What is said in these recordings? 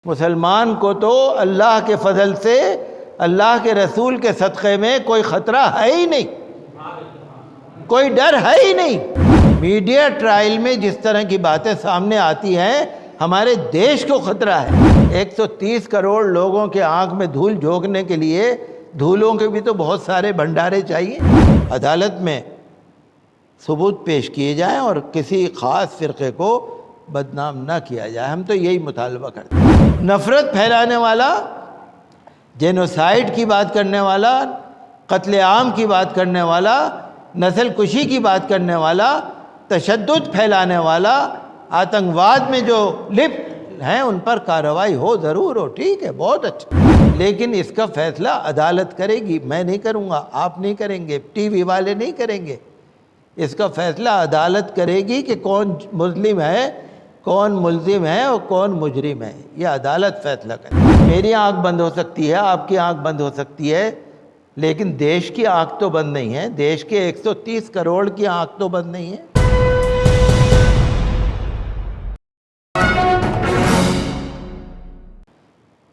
مسلمان کو تو اللہ کے فضل سے اللہ کے رسول کے صدقے میں کوئی خطرہ ہے ہی نہیں، کوئی ڈر ہے ہی نہیں۔ میڈیا ٹرائل میں جس طرح کی باتیں سامنے آتی ہیں ہمارے دیش کو خطرہ ہے۔ 130 کروڑ لوگوں کے آنکھ میں دھول جھونکنے کے لیے دھولوں کے بھی تو بہت سارے بھنڈارے چاہیے۔ عدالت میں ثبوت پیش کیے جائیں اور کسی خاص فرقے کو بدنام نہ کیا جائے، ہم تو یہی مطالبہ کرتے ہیں۔ نفرت پھیلانے والا، جینوسائیڈ کی بات کرنے والا، قتل عام کی بات کرنے والا، نسل کشی کی بات کرنے والا، تشدد پھیلانے والا، آتنکواد میں جو لپت ہیں ان پر کارروائی ہو، ضرور ہو، ٹھیک ہے، بہت اچھا، لیکن اس کا فیصلہ عدالت کرے گی، میں نہیں کروں گا، آپ نہیں کریں گے، ٹی وی والے نہیں کریں گے۔ اس کا فیصلہ عدالت کرے گی کہ کون مظلم ہے، کون ملزم ہے اور کون مجرم ہے، یہ عدالت فیصلہ کرے۔ میری آنکھ بند ہو سکتی ہے، آپ کی آنکھ بند ہو سکتی ہے، لیکن دیش کی آنکھ تو بند نہیں ہے، دیش کے 130 کروڑ کی آنکھ تو بند نہیں ہے۔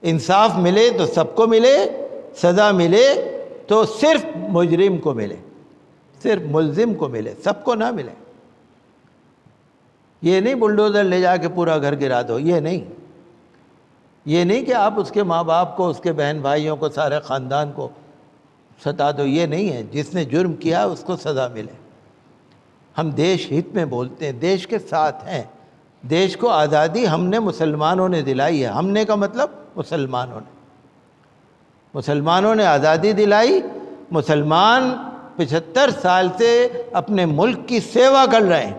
انصاف ملے تو سب کو ملے، سزا ملے تو صرف مجرم کو ملے، صرف ملزم کو ملے، سب کو نہ ملے۔ یہ نہیں بلڈوزر لے جا کے پورا گھر گرا دو، یہ نہیں کہ آپ اس کے ماں باپ کو، اس کے بہن بھائیوں کو، سارے خاندان کو ستا دو، یہ نہیں ہے۔ جس نے جرم کیا اس کو سزا ملے۔ ہم دیش ہت میں بولتے ہیں، دیش کے ساتھ ہیں۔ دیش کو آزادی ہم نے مسلمانوں نے دلائی ہے، ہم نے کا مطلب مسلمانوں نے آزادی دلائی۔ مسلمان 75 سال سے اپنے ملک کی سیوا کر رہے ہیں۔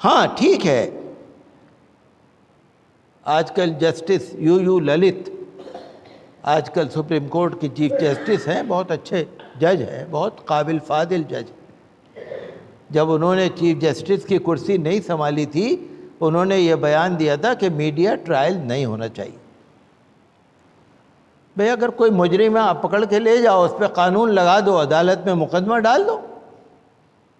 ہاں ٹھیک ہے، آج کل جسٹس یو للت آج کل سپریم کورٹ کی چیف جسٹس ہیں، بہت اچھے جج ہیں، بہت قابل فاضل جج۔ جب انہوں نے چیف جسٹس کی کرسی نہیں سنبھالی تھی، انہوں نے یہ بیان دیا تھا کہ میڈیا ٹرائل نہیں ہونا چاہیے۔ بھئی اگر کوئی مجرم ہے آپ پکڑ کے لے جاؤ، اس پہ قانون لگا دو، عدالت میں مقدمہ ڈال دو۔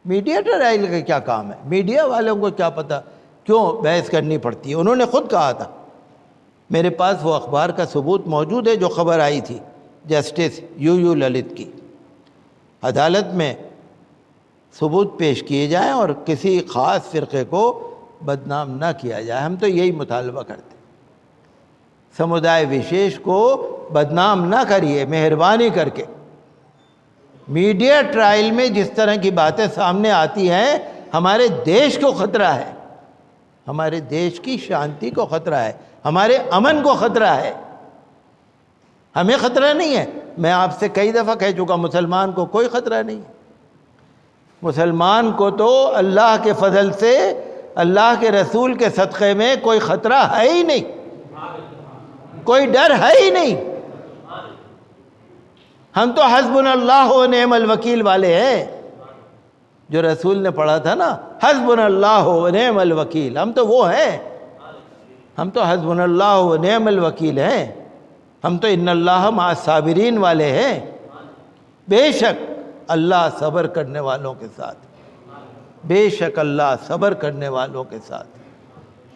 میڈیا ٹرائل کا کیا کام ہے؟ میڈیا والوں کو کیا پتہ کیوں بحث کرنی پڑتی ہے؟ انہوں نے خود کہا تھا، میرے پاس وہ اخبار کا ثبوت موجود ہے جو خبر آئی تھی جسٹس یو للت کی۔ عدالت میں ثبوت پیش کیے جائیں اور کسی خاص فرقے کو بدنام نہ کیا جائے، ہم تو یہی مطالبہ کرتے ہیں۔ سمودائے وشیش کو بدنام نہ کریے، مہربانی کر کے۔ میڈیا ٹرائل میں جس طرح کی باتیں سامنے آتی ہیں ہمارے دیش کو خطرہ ہے، ہمارے دیش کی شانتی کو خطرہ ہے، ہمارے امن کو خطرہ ہے۔ ہمیں خطرہ نہیں ہے، میں آپ سے کئی دفعہ کہہ چکا، مسلمان کو کوئی خطرہ نہیں ہے۔ مسلمان کو تو اللہ کے فضل سے اللہ کے رسول کے صدقے میں کوئی خطرہ ہے ہی نہیں، کوئی ڈر ہے ہی نہیں۔ ہم تو حسبنا اللہ و نعم الوکیل والے ہیں، جو رسول نے پڑھا تھا نا، حسبنا اللہ و نعم الوکیل، ہم تو وہ ہیں، ہم تو حسبنا اللہ و نعم الوکیل ہیں، ہم تو ان اللہ مع الصابرین والے ہیں۔ بے شک اللہ صبر کرنے والوں کے ساتھ، بے شک اللہ صبر کرنے والوں کے ساتھ۔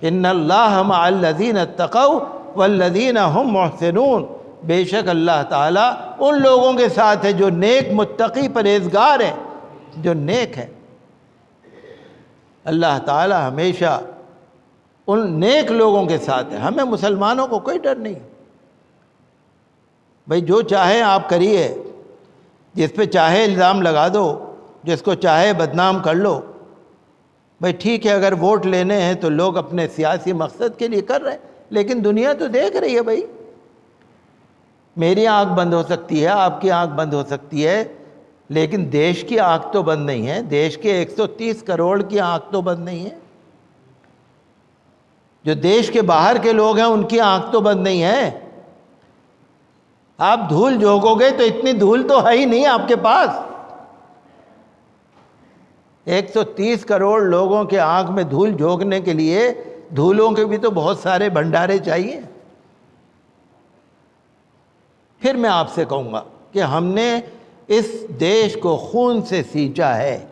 ان اللہ مع الذین اتقوا والذین هم محسنون، بے شک اللہ تعالیٰ ان لوگوں کے ساتھ ہے جو نیک، متقی، پرہیزگار ہیں، جو نیک ہیں۔ اللہ تعالیٰ ہمیشہ ان نیک لوگوں کے ساتھ ہے، ہمیں مسلمانوں کو کوئی ڈر نہیں۔ بھئی جو چاہے آپ کریے، جس پہ چاہے الزام لگا دو، جس کو چاہے بدنام کر لو۔ بھئی ٹھیک ہے، اگر ووٹ لینے ہیں تو لوگ اپنے سیاسی مقصد کے لیے کر رہے ہیں، لیکن دنیا تو دیکھ رہی ہے۔ بھئی میری آنکھ بند ہو سکتی ہے، آپ کی آنکھ بند ہو سکتی ہے، لیکن دیش کی آنکھ تو بند نہیں ہے، دیش کے 130 کروڑ کی آنکھ تو بند نہیں ہے۔ جو دیش کے باہر کے لوگ ہیں ان کی آنکھ تو بند نہیں ہے۔ آپ دھول جھونکو گے تو اتنی دھول تو ہے ہی نہیں آپ کے پاس۔ 130 کروڑ لوگوں کے آنکھ میں دھول جھونکنے کے لیے دھولوں کے بھی تو بہت سارے بھنڈارے چاہیے۔ پھر میں آپ سے کہوں گا کہ ہم نے اس دیش کو خون سے سینچا ہے،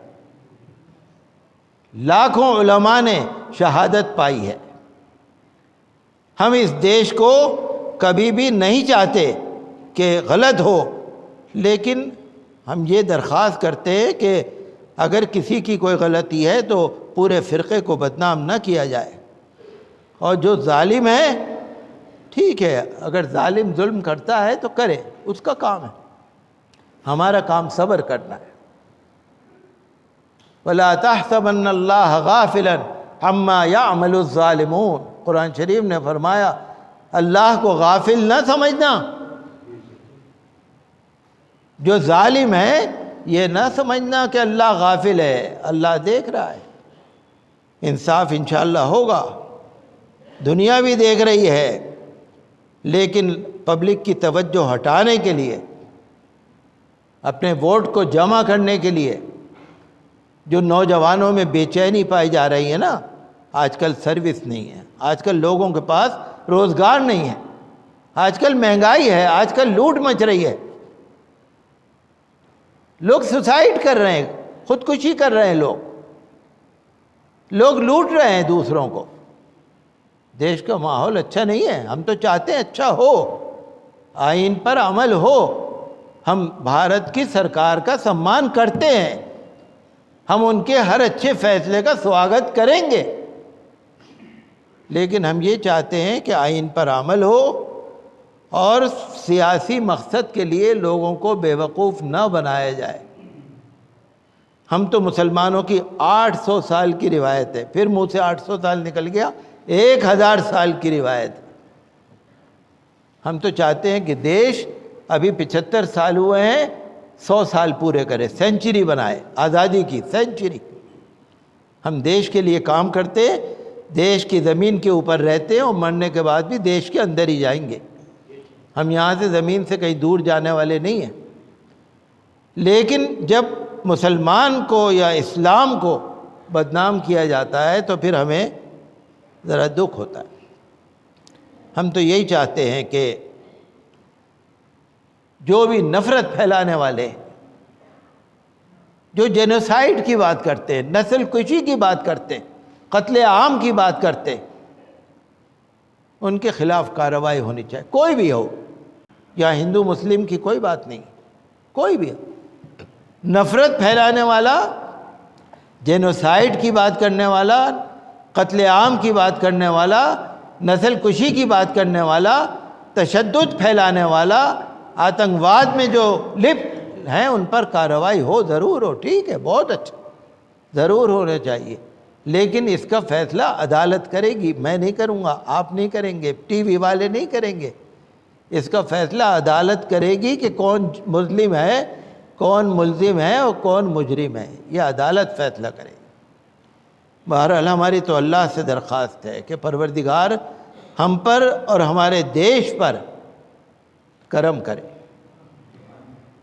لاکھوں علماء نے شہادت پائی ہے، ہم اس دیش کو کبھی بھی نہیں چاہتے کہ غلط ہو، لیکن ہم یہ درخواست کرتے ہیں کہ اگر کسی کی کوئی غلطی ہے تو پورے فرقے کو بدنام نہ کیا جائے، اور جو ظالم ہے ٹھیک ہے، اگر ظالم ظلم کرتا ہے تو کرے، اس کا کام ہے، ہمارا کام صبر کرنا ہے۔ وَلَا تَحْسَبَنَّ اللَّهَ غَافِلًا عَمَّا يَعْمَلُ الظَّالِمُونَ، قرآن شریف نے فرمایا اللہ کو غافل نہ سمجھنا، جو ظالم ہے یہ نہ سمجھنا کہ اللہ غافل ہے، اللہ دیکھ رہا ہے، انصاف انشاءاللہ ہوگا، دنیا بھی دیکھ رہی ہے، لیکن پبلک کی توجہ ہٹانے کے لیے، اپنے ووٹ کو جمع کرنے کے لیے جو نوجوانوں میں بے چینی پائی جا رہی ہے نا، آج کل سروس نہیں ہے، آج کل لوگوں کے پاس روزگار نہیں ہے، آج کل مہنگائی ہے، آج کل لوٹ مچ رہی ہے، لوگ سوسائڈ کر رہے ہیں، خودکشی کر رہے ہیں، لوگ لوٹ رہے ہیں دوسروں کو، دیش کا ماحول اچھا نہیں ہے۔ ہم تو چاہتے ہیں اچھا ہو، آئین پر عمل ہو، ہم بھارت کی سرکار کا سمان کرتے ہیں، ہم ان کے ہر اچھے فیصلے کا سواگت کریں گے، لیکن ہم یہ چاہتے ہیں کہ آئین پر عمل ہو اور سیاسی مقصد کے لیے لوگوں کو بیوقوف نہ بنایا جائے۔ ہم تو مسلمانوں کی 800 سال کی روایت ہے، پھر منہ سے 800 سال نکل گیا، 1000 سال کی روایت۔ ہم تو چاہتے ہیں کہ دیش ابھی 75 سال ہوئے ہیں، 100 سال پورے کرے، سینچری بنائے، آزادی کی سینچری۔ ہم دیش کے لیے کام کرتے، دیش کی زمین کے اوپر رہتے ہیں، اور مرنے کے بعد بھی دیش کے اندر ہی جائیں گے، ہم یہاں سے زمین سے کہیں دور جانے والے نہیں ہیں۔ لیکن جب مسلمان کو یا اسلام کو بدنام کیا جاتا ہے تو پھر ہمیں ذرا دکھ ہوتا ہے۔ ہم تو یہی چاہتے ہیں کہ جو بھی نفرت پھیلانے والے، جو جینوسائیڈ کی بات کرتے ہیں، نسل کشی کی بات کرتے ہیں، قتل عام کی بات کرتے ہیں، ان کے خلاف کارروائی ہونی چاہیے، کوئی بھی ہو، یا ہندو مسلم کی کوئی بات نہیں، کوئی بھی ہو، نفرت پھیلانے والا، جینوسائیڈ کی بات کرنے والا، قتل عام کی بات کرنے والا، نسل کشی کی بات کرنے والا، تشدد پھیلانے والا، آتنکواد میں جو لپت ہیں ان پر کارروائی ہو، ضرور ہو، ٹھیک ہے، بہت اچھا، ضرور ہونا چاہیے، لیکن اس کا فیصلہ عدالت کرے گی، میں نہیں کروں گا، آپ نہیں کریں گے، ٹی وی والے نہیں کریں گے، اس کا فیصلہ عدالت کرے گی کہ کون مظلم ہے، کون ملزم ہے اور کون مجرم ہے، یہ عدالت فیصلہ کرے گی۔ بہرحال ہماری تو اللہ سے درخواست ہے کہ پروردگار ہم پر اور ہمارے دیش پر کرم کرے،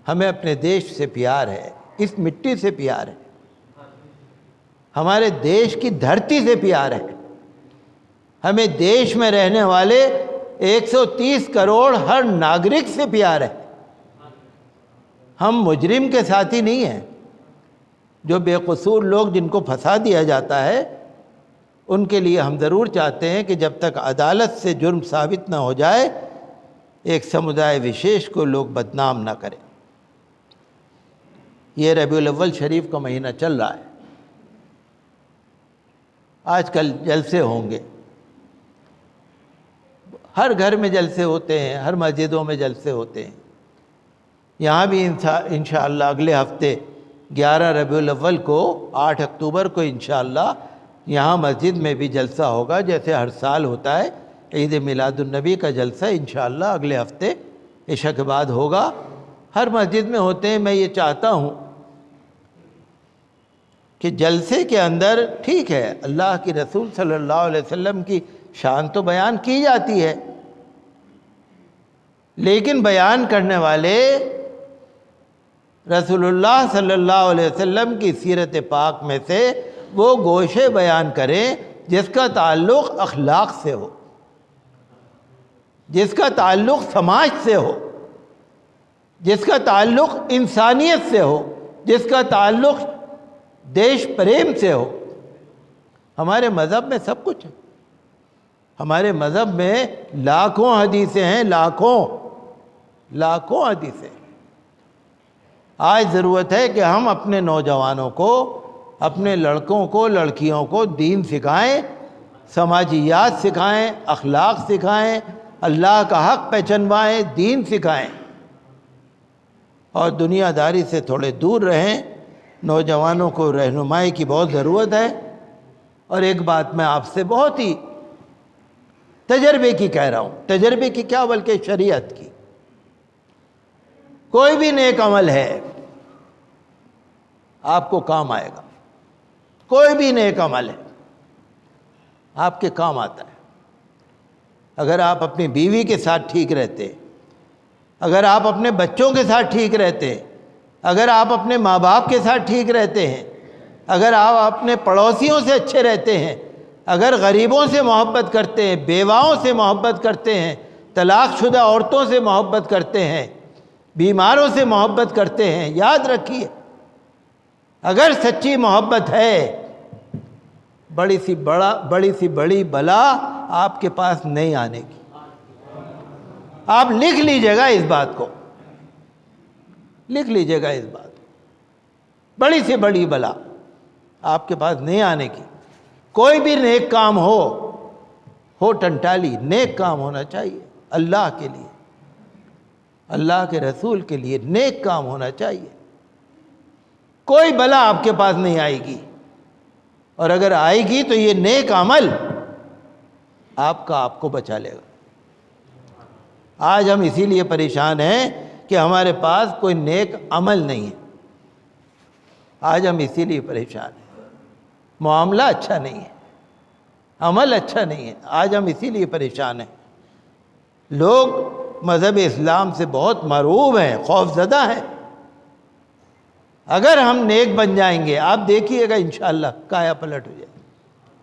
ہمیں اپنے دیش سے پیار ہے، اس مٹی سے پیار ہے، ہمارے دیش کی دھرتی سے پیار ہے، ہمیں دیش میں رہنے والے 130 کروڑ ہر ناگرک سے پیار ہے، ہم مجرم کے ساتھی نہیں ہیں، جو بے قصور لوگ جن کو پھنسا دیا جاتا ہے ان کے لیے ہم ضرور چاہتے ہیں کہ جب تک عدالت سے جرم ثابت نہ ہو جائے ایک سمدائے وشیش کو لوگ بدنام نہ کریں۔ یہ ربیع الاول شریف کا مہینہ چل رہا ہے، آج کل جلسے ہوں گے، ہر گھر میں جلسے ہوتے ہیں، ہر مسجدوں میں جلسے ہوتے ہیں، یہاں بھی انشاءاللہ اگلے ہفتے 11 ربیع الاول کو 8 اکتوبر کو انشاءاللہ یہاں مسجد میں بھی جلسہ ہوگا، جیسے ہر سال ہوتا ہے عید میلاد النبی کا جلسہ انشاءاللہ اگلے ہفتے عشاء کے بعد ہوگا، ہر مسجد میں ہوتے ہیں۔ میں یہ چاہتا ہوں کہ جلسے کے اندر ٹھیک ہے اللہ کی رسول صلی اللہ علیہ وسلم کی شان تو بیان کی جاتی ہے، لیکن بیان کرنے والے رسول اللہ صلی اللہ علیہ وسلم کی سیرت پاک میں سے وہ گوشے بیان کریں جس کا تعلق اخلاق سے ہو، جس کا تعلق سماج سے ہو، جس کا تعلق انسانیت سے ہو، جس کا تعلق دیش پریم سے ہو۔ ہمارے مذہب میں سب کچھ ہے، ہمارے مذہب میں لاکھوں حدیثیں ہیں، لاکھوں حدیثیں۔ آج ضرورت ہے کہ ہم اپنے نوجوانوں کو، اپنے لڑکوں کو، لڑکیوں کو دین سکھائیں، سماجیات سکھائیں، اخلاق سکھائیں، اللہ کا حق پہچنوائیں، دین سکھائیں، اور دنیا داری سے تھوڑے دور رہیں۔ نوجوانوں کو رہنمائی کی بہت ضرورت ہے۔ اور ایک بات میں آپ سے بہت ہی تجربے کی کہہ رہا ہوں، تجربے کی کیا بلکہ شریعت کی۔ کوئی بھی نیک عمل ہے آپ کو کام آئے گا، کوئی بھی نیک عمل ہے آپ کے کام آتا ہے۔ اگر آپ اپنی بیوی کے ساتھ ٹھیک رہتے، اگر آپ اپنے بچوں کے ساتھ ٹھیک رہتے، اگر آپ اپنے ماں باپ کے ساتھ ٹھیک رہتے ہیں، اگر آپ اپنے پڑوسیوں سے اچھے رہتے ہیں، اگر غریبوں سے محبت کرتے ہیں، بیواؤں سے محبت کرتے ہیں، طلاق شدہ عورتوں سے محبت کرتے ہیں، بیماروں سے محبت کرتے ہیں، یاد رکھیے اگر سچی محبت ہے، بڑی سی بڑی بلا آپ کے پاس نہیں آنے کی۔ آپ لکھ لیجئے گا اس بات کو، لکھ لیجئے گا اس بات کو، بڑی سے بڑی بلا آپ کے پاس نہیں آنے کی۔ کوئی بھی نیک کام ہو ٹنٹالی، نیک کام ہونا چاہیے، اللہ کے لیے، اللہ کے رسول کے لیے نیک کام ہونا چاہیے۔ کوئی بلا آپ کے پاس نہیں آئے گی، اور اگر آئے گی تو یہ نیک عمل آپ کو بچا لے گا۔ آج ہم اسی لیے پریشان ہیں کہ ہمارے پاس کوئی نیک عمل نہیں ہے۔ آج ہم اسی لیے پریشان ہیں، معاملہ اچھا نہیں ہے، عمل اچھا نہیں ہے، آج ہم اسی لیے پریشان ہیں۔ لوگ مذہب اسلام سے بہت مرعوب ہیں، خوف زدہ ہیں۔ اگر ہم نیک بن جائیں گے، آپ دیکھیے گا انشاءاللہ کایا پلٹ ہو جائے گا۔